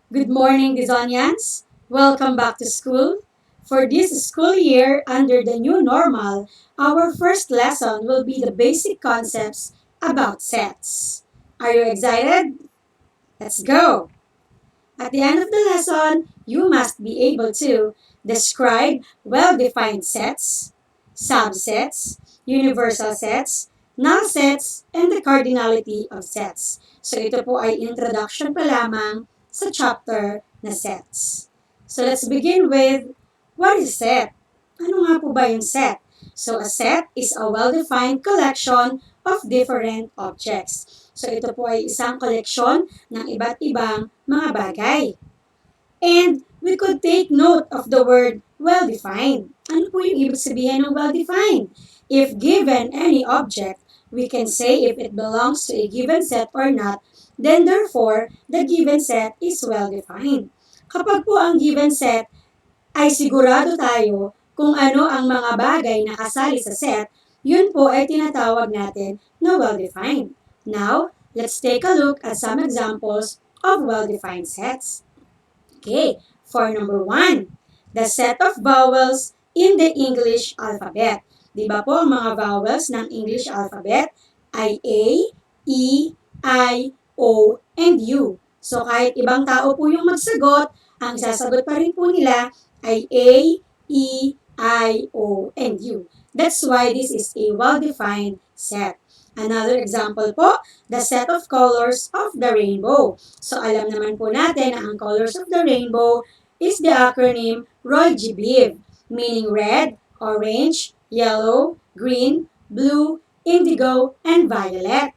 Good morning, Dizonians. Welcome back to school. For this school year, under the new normal, our first lesson will be the basic concepts about sets. Are you excited? Let's go! At the end of the lesson, you must be able to describe well-defined sets, subsets, universal sets, null sets, and the cardinality of sets. So ito po ay introduction pa lamang sa chapter na sets. So let's begin with, what is set? Ano nga po ba yung set? So a set is a well-defined collection of different objects. So ito po ay isang koleksyon ng iba't ibang mga bagay. And we could take note of the word well-defined. Ano po yung ibig sabihin ng well-defined? If given any object, we can say if it belongs to a given set or not, then therefore, the given set is well-defined. Kapag po ang given set ay sigurado tayo kung ano ang mga bagay na kasali sa set, yun po ay tinatawag natin na well-defined. Now, let's take a look at some examples of well-defined sets. Okay, for number 1, the set of vowels in the English alphabet. Di ba po ang mga vowels ng English alphabet ay A, E, I, O, and U. So kahit ibang tao po yung magsagot, ang sasagot pa rin po nila ay A, E, I, O, and U. That's why this is a well-defined set. Another example po, the set of colors of the rainbow. So alam naman po natin na ang colors of the rainbow is the acronym ROY-G-BLIEV, meaning red, orange, yellow, green, blue, indigo, and violet.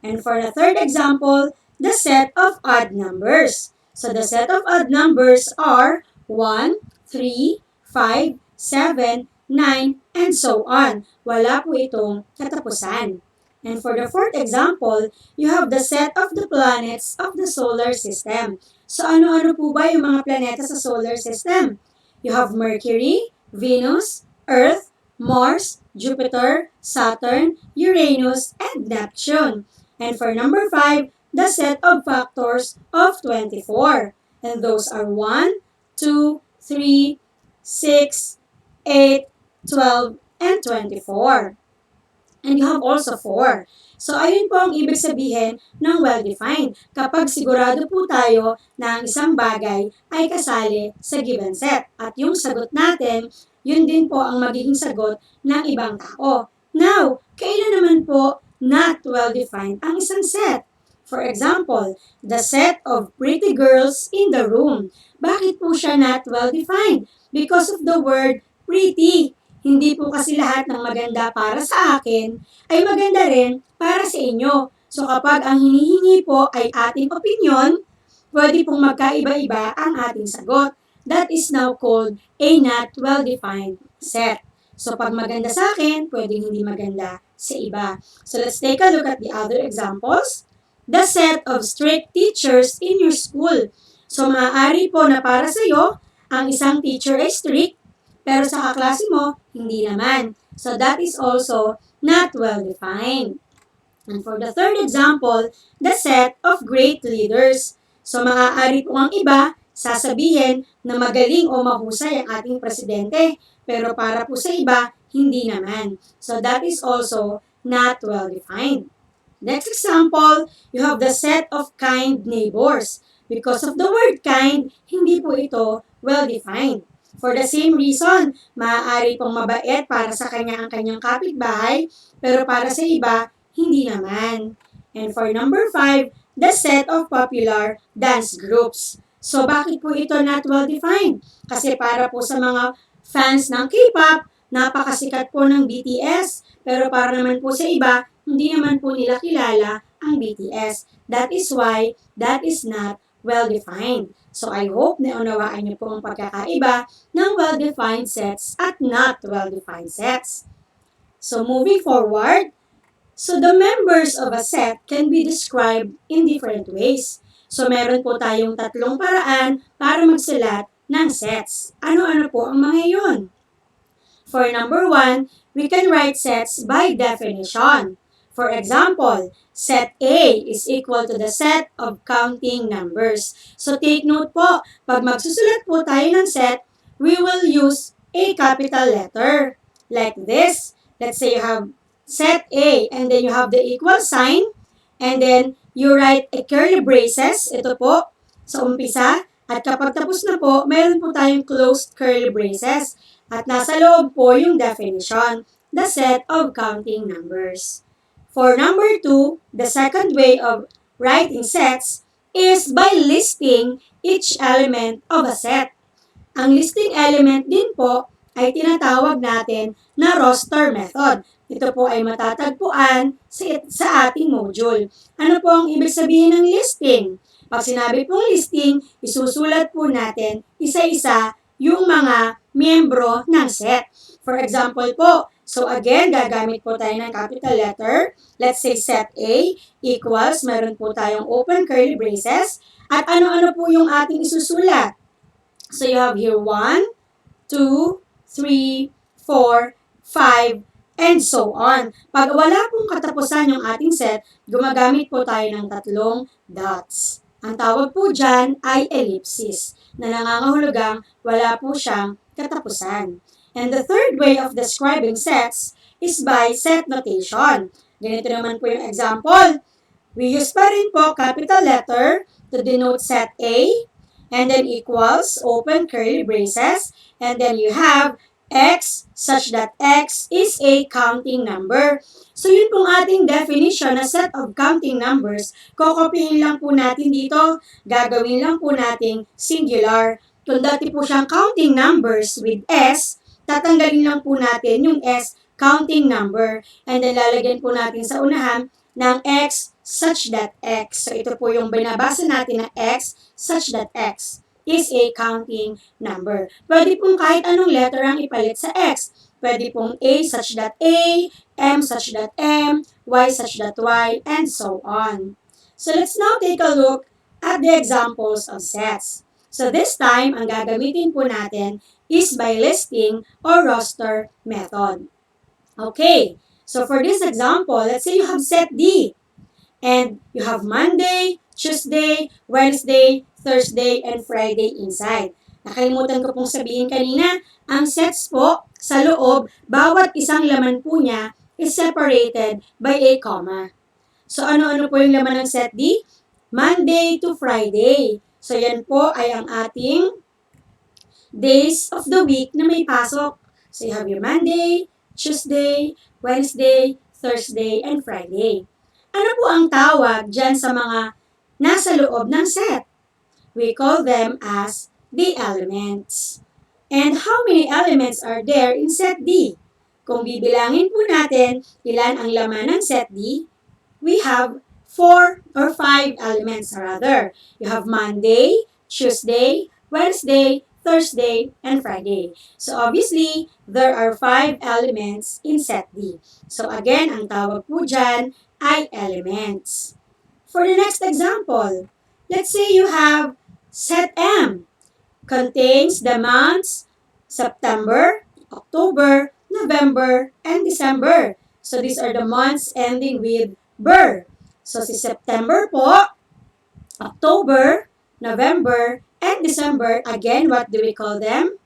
And for the third example, the set of odd numbers. So the set of odd numbers are 1, 3, 5, 7, 9, and so on. Wala po itong katapusan. And for the fourth example, you have the set of the planets of the solar system. So ano-ano po ba yung mga planeta sa solar system? You have Mercury, Venus, Earth, Mars, Jupiter, Saturn, Uranus, and Neptune. And for number 5, the set of factors of 24. And those are 1, 2, 3, 6, 8, 12, and 24. And you have also 4. So, ayun po ang ibig sabihin ng well-defined. Kapag sigurado po tayo na ang isang bagay ay kasali sa given set. At yung sagot natin, yun din po ang magiging sagot ng ibang tao. Now, kailan naman po not well-defined ang isang set? For example, the set of pretty girls in the room. Bakit po siya not well-defined? Because of the word pretty. Hindi po kasi lahat ng maganda para sa akin ay maganda rin para sa inyo. So kapag ang hinihingi po ay ating opinion, pwede pong magkaiba-iba ang ating sagot. That is now called a not well-defined set. So pag maganda sa akin, pwedeng hindi maganda sa iba. So let's take a look at the other examples. The set of strict teachers in your school. So maaari po na para sa iyo, ang isang teacher ay strict, pero sa kaklase mo, hindi naman. So that is also not well-defined. And for the third example, the set of great leaders. So maaari po ang iba sasabihin na magaling o mahusay ang ating presidente, pero para po sa iba, hindi naman. So that is also not well-defined. Next example, you have the set of kind neighbors. Because of the word kind, hindi po ito well-defined. For the same reason, maaari pong mabait para sa kanya ang kanyang kapitbahay, pero para sa iba, hindi naman. And for number 5, the set of popular dance groups. So bakit po ito not well-defined? Kasi para po sa mga fans ng K-pop, napakasikat po ng BTS, pero para naman po sa iba, hindi naman po nila kilala ang BTS. That is why that is not well-defined. So I hope na unawaan niyo po ang pagkakaiba ng well-defined sets at not well-defined sets. So moving forward, so the members of a set can be described in different ways. So meron po tayong tatlong paraan para magsulat ng sets. Ano-ano po ang mga yun? For number 1, we can write sets by definition. For example, set A is equal to the set of counting numbers. So take note po, pag magsusulat po tayo ng set, we will use a capital letter. Like this. Let's say you have set A and then you have the equal sign and then you write a curly braces. Ito po, sa umpisa. At kapag tapos na po, mayroon po tayong closed curly braces. At nasa loob po yung definition, the set of counting numbers. For number 2, the second way of writing sets is by listing each element of a set. Ang listing element din po ay tinatawag natin na roster method. Ito po ay matatagpuan sa ating module. Ano po ang ibig sabihin ng listing? Pag sinabi pong listing, isusulat po natin isa-isa yung mga miyembro ng set. For example po, so again, gagamit po tayo ng capital letter. Let's say set A equals, meron po tayong open curly braces. At ano-ano po yung ating isusulat? So you have here 1, 2, 3, 4, 5, and so on. Pag wala pong katapusan yung ating set, gumagamit po tayo ng tatlong dots. Ang tawag po dyan ay ellipsis, na nangangahulugang wala po siyang katapusan. And the third way of describing sets is by set notation. Ganito naman po yung example. We use pa rin po capital letter to denote set A, and then equals, open curly braces, and then you have x such that x is a counting number. So yun pong ating definition na set of counting numbers. Kokopihin lang po natin dito, gagawin lang po nating singular. Kung dati po siyang counting numbers with s, tatanggalin lang po natin yung s counting number. And then lalagyan po natin sa unahan ng x such that x. So ito po yung binabasa natin na x such that x is a counting number. Pwede pong kahit anong letter ang ipalit sa x. Pwede pong a such that a, m such that m, y such that y, and so on. So let's now take a look at the examples of sets. So this time, ang gagamitin po natin is by listing or roster method. Okay, so for this example, let's say you have set D. And you have Monday, Tuesday, Wednesday, Thursday, and Friday inside. Nakalimutan ko pong sabihin kanina, ang sets po sa loob, bawat isang laman po niya is separated by a comma. So ano-ano po yung laman ng set D? Monday to Friday. So yan po ay ang ating days of the week na may pasok. So you have your Monday, Tuesday, Wednesday, Thursday, and Friday. Ano po ang tawag dyan sa mga nasa loob ng set? We call them as the elements. And how many elements are there in set D? Kung bibilangin po natin ilan ang laman ng set D, we have 4 or 5 elements rather. You have Monday, Tuesday, Wednesday, Thursday, and Friday. So obviously, there are 5 elements in set D. So again, ang tawag po dyan ay elements. For the next example, let's say you have set M. Contains the months September, October, November, and December. So these are the months ending with Ber. So si September po, October, November, and December, again, what do we call them?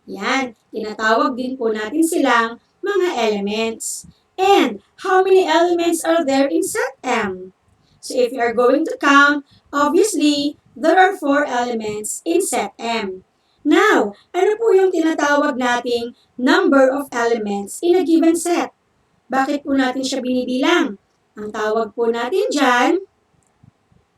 Yan, tinatawag din po natin silang mga elements. And how many elements are there in set M? So if you are going to count, obviously, there are 4 elements in set M. Now, ano po yung tinatawag nating number of elements in a given set? Bakit po natin siya binibilang? Ang tawag po natin dyan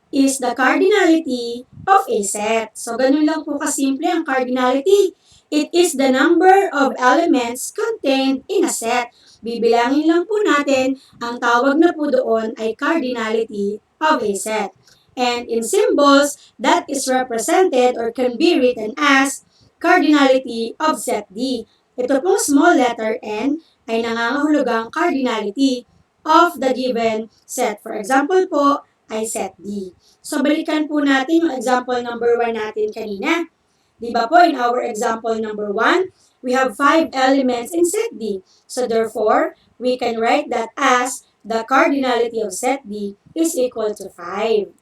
is the cardinality of a set. So, ganun lang po kasimple ang cardinality. It is the number of elements contained in a set. Bibilangin lang po natin, ang tawag na po doon ay cardinality of a set. And in symbols, that is represented or can be written as cardinality of set D. Ito pong small letter n ay nangangahulugang cardinality of the given set. For example po, ay set D. So, balikan po natin yung example number 1 natin kanina. Di ba po, in our example number 1, we have 5 elements in set D. So, therefore, we can write that as the cardinality of set D is equal to 5.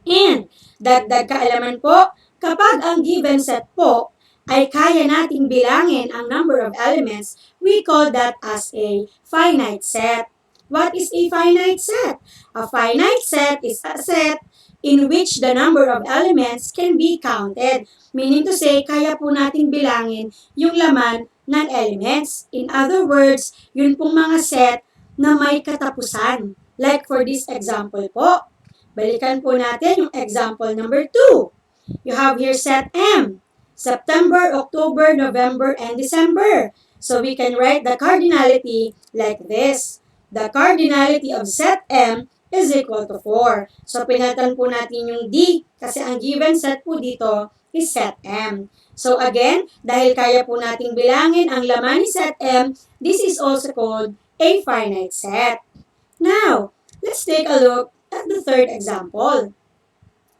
And, dagdag kaalaman po, kapag ang given set po ay kaya nating bilangin ang number of elements, we call that as a finite set. What is a finite set? A finite set is a set in which the number of elements can be counted. Meaning to say, kaya po nating bilangin yung laman ng elements. In other words, yun pong mga set na may katapusan. Like for this example po, balikan po natin yung example number 2. You have here set M. September, October, November, and December. So we can write the cardinality like this. The cardinality of set M is equal to 4. So pinalitan po natin yung D kasi ang given set po dito is set M. So again, dahil kaya po nating bilangin ang laman ni set M, this is also called a finite set. Now, let's take a look at the third example.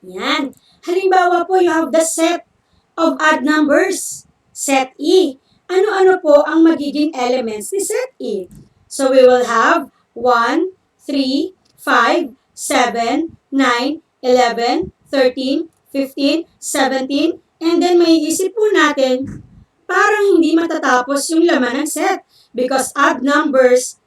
Yan. Halimbawa po, you have the set of odd numbers, set E. Ano-ano po ang magiging elements ni set E? So we will have 1, 3, 5, 7, 9, 11, 13, 15, 17, and then may isip po natin, parang hindi matatapos yung laman ng set because odd numbers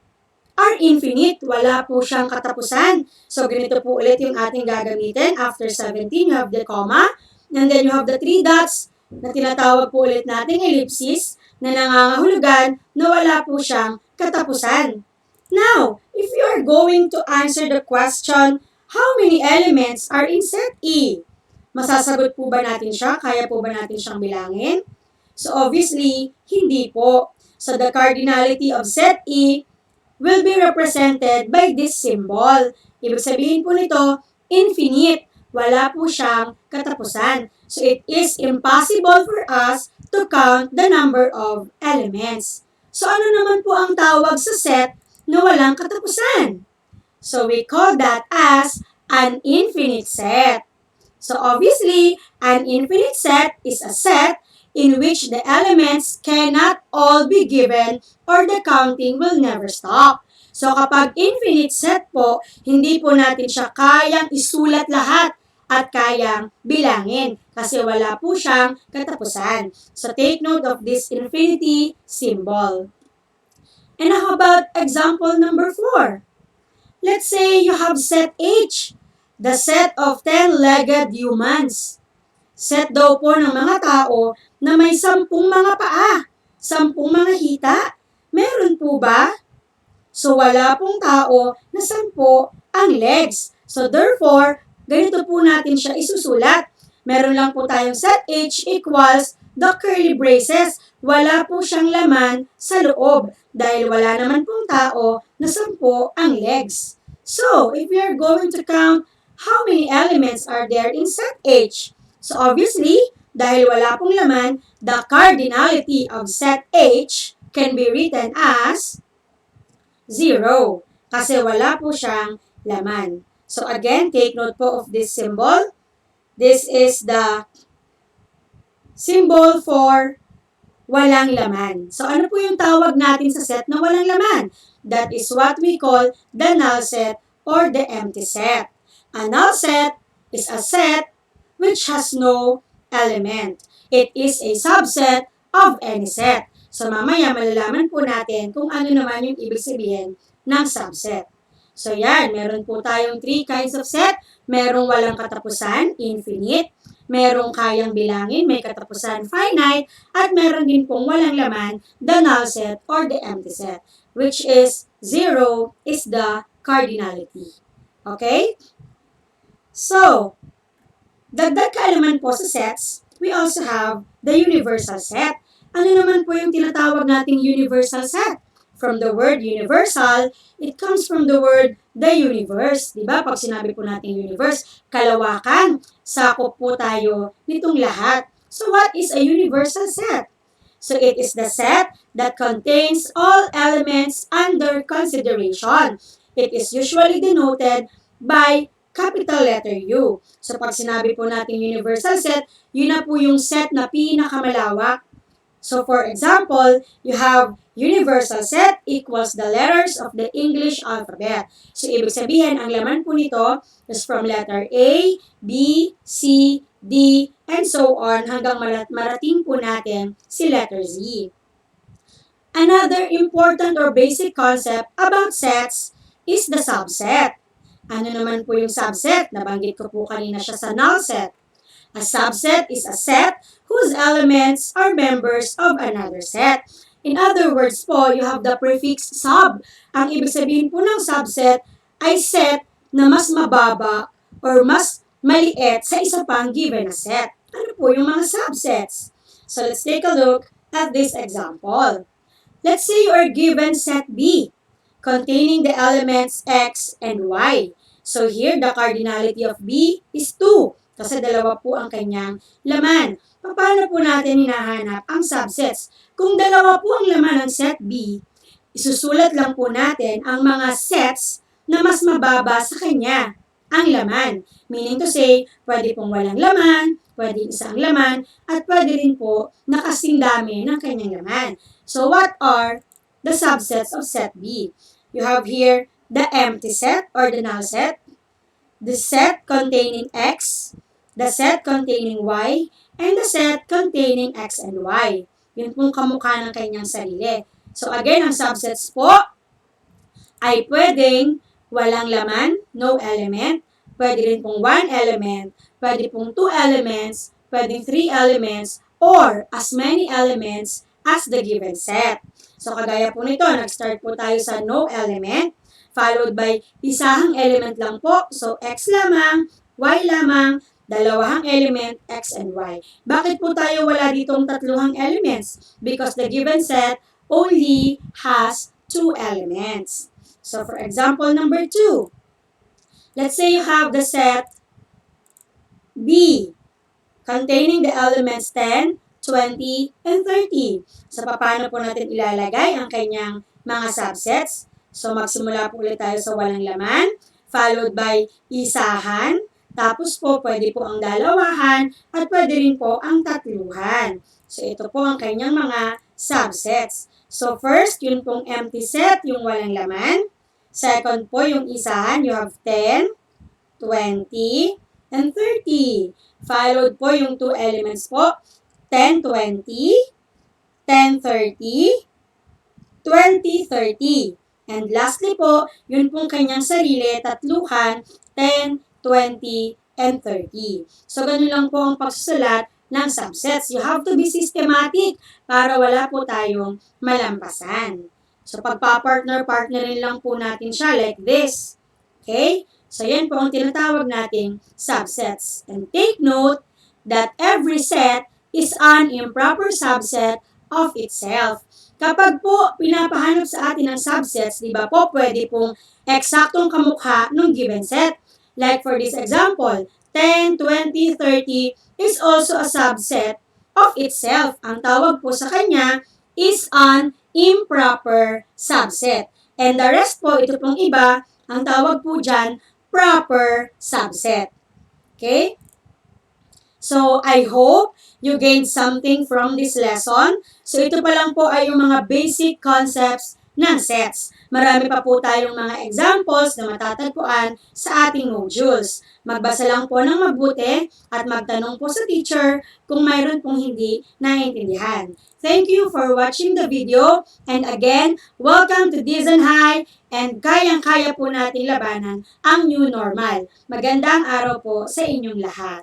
are infinite. Wala po siyang katapusan. So, ganito po ulit yung ating gagamitin. After 17, you have the comma. And then you have the 3 dots na tinatawag po ulit nating ellipsis na nangangahulugan na wala po siyang katapusan. Now, if you are going to answer the question, how many elements are in set E? Masasagot po ba natin siya? Kaya po ba natin siyang bilangin? So, obviously, hindi po. So, the cardinality of set E will be represented by this symbol. Ibig sabihin po nito, infinite. Wala po siyang katapusan. So it is impossible for us to count the number of elements. So ano naman po ang tawag sa set na walang katapusan? So we call that as an infinite set. So obviously, an infinite set is a set in which the elements cannot all be given or the counting will never stop. So kapag infinite set po, hindi po natin siya kayang isulat lahat at kayang bilangin kasi wala po siyang katapusan. So take note of this infinity symbol. And how about example number 4? Let's say you have set H, the set of 10-legged humans. Set daw po ng mga tao na may 10 mga paa, 10 mga hita. Meron po ba? So, wala pong tao na 10 ang legs. So, therefore, ganito po natin siya isusulat. Meron lang po tayong set H equals the curly braces. Wala po siyang laman sa loob dahil wala naman pong tao na 10 ang legs. So, if we are going to count how many elements are there in set H, so obviously, dahil wala pong laman, the cardinality of set H can be written as 0 kasi wala po siyang laman. So again, take note po of this symbol. This is the symbol for walang laman. So ano po yung tawag natin sa set na walang laman? That is what we call the null set or the empty set. A null set is a set which has no element. It is a subset of any set. So mamaya malalaman po natin kung ano naman yung ibig sabihin ng subset. So yan, meron po tayong 3 kinds of set. Merong walang katapusan, infinite. Merong kayang bilangin, may katapusan, finite. At meron din pong walang laman, the null set or the empty set. Which is 0 is the cardinality. Okay? So, dagdag kaalaman po sa sets, we also have the universal set. Ano naman po yung tinatawag nating universal set? From the word universal, it comes from the word the universe. Diba? Pag sinabi po natin universe, kalawakan, sakop po tayo nitong lahat. So what is a universal set? So it is the set that contains all elements under consideration. It is usually denoted by capital letter U. So pag sinabi po natin universal set, yun na po yung set na pinakamalawak. So for example, you have universal set equals the letters of the English alphabet. So ibig sabihin, ang laman po nito is from letter A, B, C, D, and so on hanggang marating po natin si letter Z. Another important or basic concept about sets is the subset. Ano naman po yung subset? Nabanggit ko po kanina siya sa null set. A subset is a set whose elements are members of another set. In other words po, you have the prefix sub. Ang ibig sabihin po ng subset ay set na mas mababa or mas maliit sa isa pang given na set. Ano po yung mga subsets? So let's take a look at this example. Let's say you are given set B containing the elements X and Y. So here, the cardinality of B is 2 kasi dalawa po ang kanyang laman. Paano po natin hinahanap ang subsets? Kung dalawa po ang laman ng set B, isusulat lang po natin ang mga sets na mas mababa sa kanya ang laman. Meaning to say, pwede pong walang laman, pwede isang laman, at pwede rin po na kasing dami ng kanyang laman. So what are the subsets of set B? You have here the empty set or the null set, the set containing X, the set containing Y, and the set containing X and Y. Yun pong kamukha ng kanyang sarili. So again, ang subsets po ay pwedeng walang laman, no element, pwede rin pong 1 element, pwede pong 2 elements, pwedeng 3 elements, or as many elements as the given set. So kagaya po nito, nag-start po tayo sa no element, followed by isahang element lang po. So X lamang, Y lamang, dalawahang element, X and Y. Bakit po tayo wala ditong tatluhang elements? Because the given set only has 2 elements. So for example number 2, let's say you have the set B containing the elements 10, 20, and 30. So paano po natin ilalagay ang kanyang mga subsets? So magsimula po ulit tayo sa walang laman, followed by isahan, tapos po pwede po ang dalawahan, at pwede rin po ang tatluhan. So ito po ang kanyang mga subsets. So first, yun pong empty set, yung walang laman. Second po, yung isahan, you have 10, 20, and 30. Followed po yung 2 elements po, 10, 20, 10, 30, 20, 30. And lastly po, yun pong kanyang sarili, tatluhan, 10, 20, and 30. So, ganun lang po ang pagsusulat ng subsets. You have to be systematic para wala po tayong malampasan. So, pagpa-partner-partnerin lang po natin siya like this. Okay? So, yan po ang tinatawag nating subsets. And take note that every set is an improper subset of itself. Kapag po pinapahanap sa atin ang subsets, di ba po, pwede pong eksaktong kamukha ng given set. Like for this example, 10, 20, 30 is also a subset of itself. Ang tawag po sa kanya is an improper subset. And the rest po, ito pong iba, ang tawag po dyan, proper subset. Okay? So, I hope you gained something from this lesson. So, ito pa lang po ay yung mga basic concepts ng sets. Marami pa po tayong mga examples na matatagpuan sa ating modules. Magbasa lang po ng mabuti at magtanong po sa teacher kung mayroon pong hindi naiintindihan. Thank you for watching the video. And again, welcome to Dizon High and kayang-kaya po natin labanan ang new normal. Magandang araw po sa inyong lahat.